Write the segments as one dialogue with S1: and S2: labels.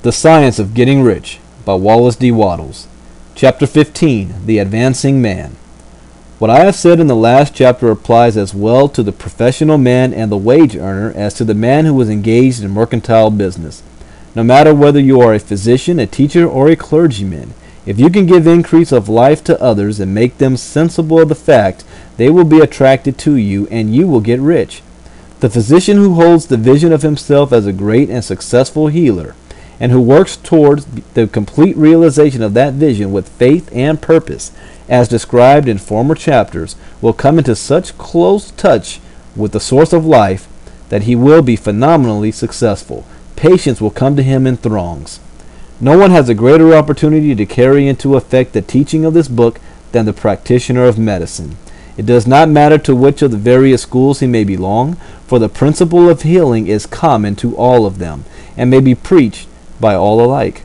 S1: The Science of Getting Rich by Wallace D. Wattles. Chapter 15, The Advancing Man. What I have said in the last chapter applies as well to the professional man and the wage earner as to the man who is engaged in mercantile business. No matter whether you are a physician, a teacher, or a clergyman, if you can give increase of life to others and make them sensible of the fact, they will be attracted to you and you will get rich. The physician who holds the vision of himself as a great and successful healer, and who works towards the complete realization of that vision with faith and purpose, as described in former chapters, will come into such close touch with the source of life that he will be phenomenally successful. Patients will come to him in throngs. No one has a greater opportunity to carry into effect the teaching of this book than the practitioner of medicine. It does not matter to which of the various schools he may belong, for the principle of healing is common to all of them, and may be preached by all alike.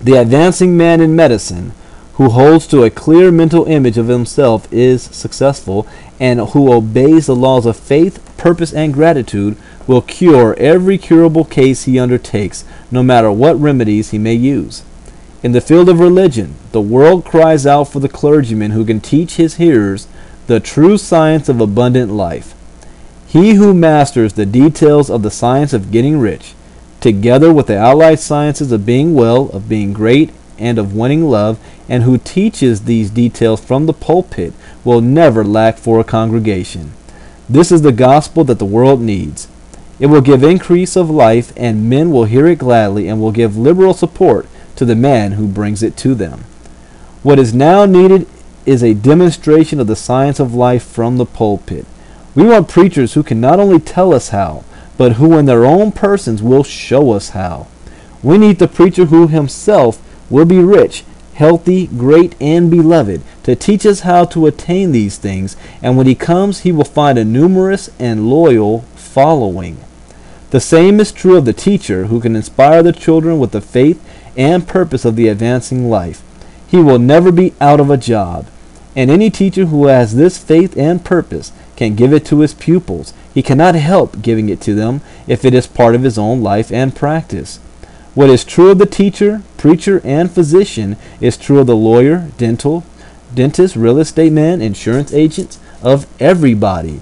S1: The advancing man in medicine, who holds to a clear mental image of himself, is successful, and who obeys the laws of faith, purpose, and gratitude, will cure every curable case he undertakes, no matter what remedies he may use. In the field of religion, the world cries out for the clergyman who can teach his hearers the true science of abundant life. He who masters the details of the science of getting rich, together with the allied sciences of being well, of being great, and of winning love, and who teaches these details from the pulpit, will never lack for a congregation. This is the gospel that the world needs. It will give increase of life, and men will hear it gladly, and will give liberal support to the man who brings it to them. What is now needed is a demonstration of the science of life from the pulpit. We want preachers who can not only tell us how, but who in their own persons will show us how. We need the preacher who himself will be rich, healthy, great, and beloved, to teach us how to attain these things, and when he comes he will find a numerous and loyal following. The same is true of the teacher who can inspire the children with the faith and purpose of the advancing life. He will never be out of a job, and any teacher who has this faith and purpose can give it to his pupils. He cannot help giving it to them if it is part of his own life and practice. What is true of the teacher, preacher, and physician is true of the lawyer, dentist, real estate man, insurance agents, of everybody.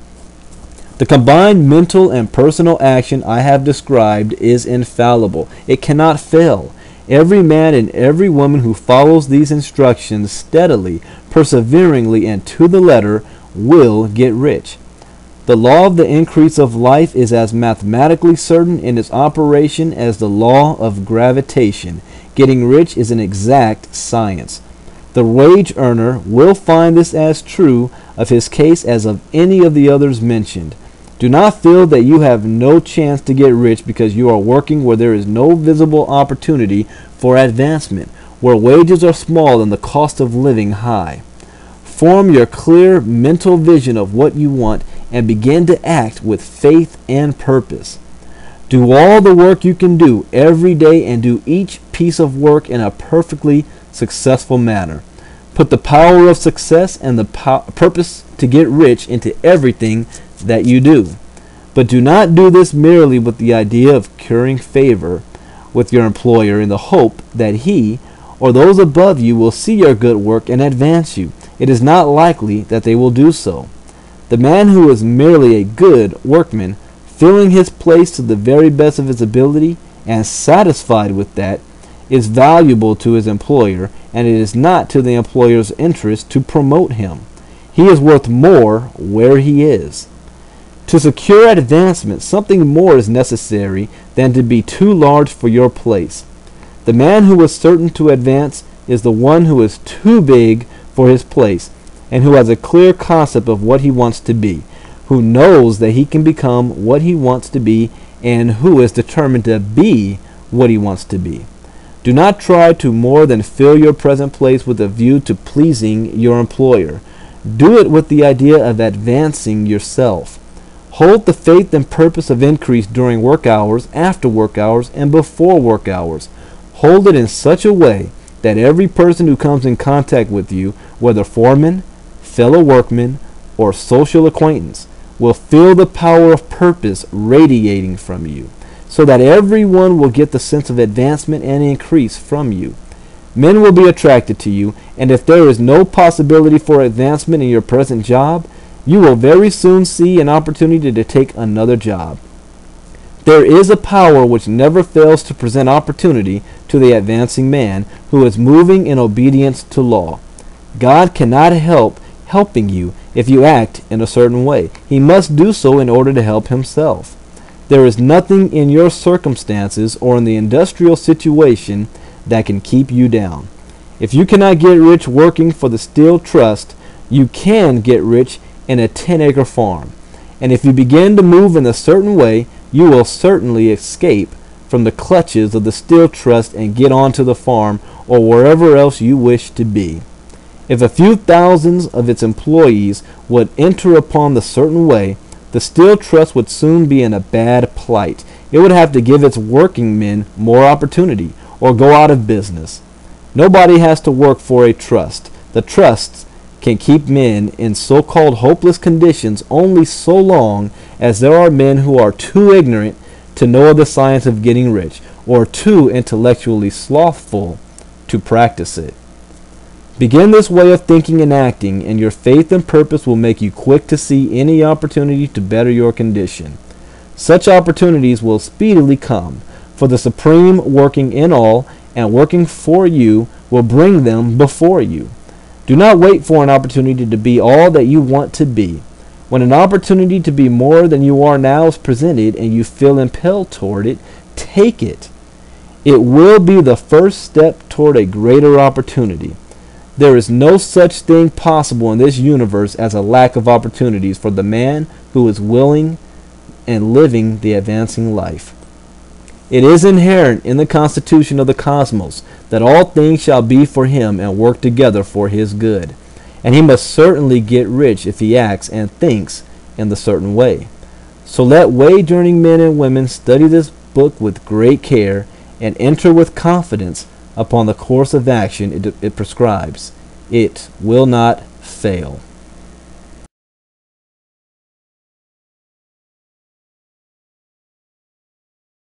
S1: The combined mental and personal action I have described is infallible. It cannot fail. Every man and every woman who follows these instructions steadily, perseveringly, and to the letter will get rich. The law of the increase of life is as mathematically certain in its operation as the law of gravitation. Getting rich is an exact science. The wage earner will find this as true of his case as of any of the others mentioned. Do not feel that you have no chance to get rich because you are working where there is no visible opportunity for advancement, where wages are small and the cost of living high. Form your clear mental vision of what you want and begin to act with faith and purpose. Do all the work you can do every day and do each piece of work in a perfectly successful manner. Put the power of success and the purpose to get rich into everything that you do. But do not do this merely with the idea of currying favor with your employer in the hope that he or those above you will see your good work and advance you. It is not likely that they will do so. The man who is merely a good workman, filling his place to the very best of his ability and satisfied with that, is valuable to his employer, and it is not to the employer's interest to promote him. He is worth more where he is. To secure advancement, something more is necessary than to be too large for your place. The man who is certain to advance is the one who is too big for his place, and who has a clear concept of what he wants to be, who knows that he can become what he wants to be, and who is determined to be what he wants to be. Do not try to more than fill your present place with a view to pleasing your employer. Do it with the idea of advancing yourself. Hold the faith and purpose of increase during work hours, after work hours, and before work hours. Hold it in such a way that every person who comes in contact with you, whether foreman, fellow workman, or social acquaintance, will feel the power of purpose radiating from you. so that everyone will get the sense of advancement and increase from you. Men will be attracted to you, and if there is no possibility for advancement in your present job, you will very soon see an opportunity to take another job. There is a power which never fails to present opportunity to the advancing man who is moving in obedience to law. God cannot help helping you if you act in a certain way. He must do so in order to help himself. There is nothing in your circumstances or in the industrial situation that can keep you down. If you cannot get rich working for the Steel Trust, you can get rich in a 10-acre farm. And if you begin to move in a certain way, you will certainly escape from the clutches of the Steel Trust and get onto the farm or wherever else you wish to be. If a few thousands of its employees would enter upon the certain way, the Steel Trust would soon be in a bad plight. It would have to give its working men more opportunity or go out of business. Nobody has to work for a trust. The trusts can keep men in so-called hopeless conditions only so long as there are men who are too ignorant to know the science of getting rich or too intellectually slothful to practice it. Begin this way of thinking and acting, and your faith and purpose will make you quick to see any opportunity to better your condition. Such opportunities will speedily come, for the Supreme working in all and working for you will bring them before you. Do not wait for an opportunity to be all that you want to be. When an opportunity to be more than you are now is presented and you feel impelled toward it, take it. It will be the first step toward a greater opportunity. There is no such thing possible in this universe as a lack of opportunities for the man who is willing and living the advancing life. It is inherent in the constitution of the cosmos that all things shall be for him and work together for his good. And he must certainly get rich if he acts and thinks in the certain way. So let wage-earning men and women study this book with great care and enter with confidence upon the course of action it prescribes. It will not fail.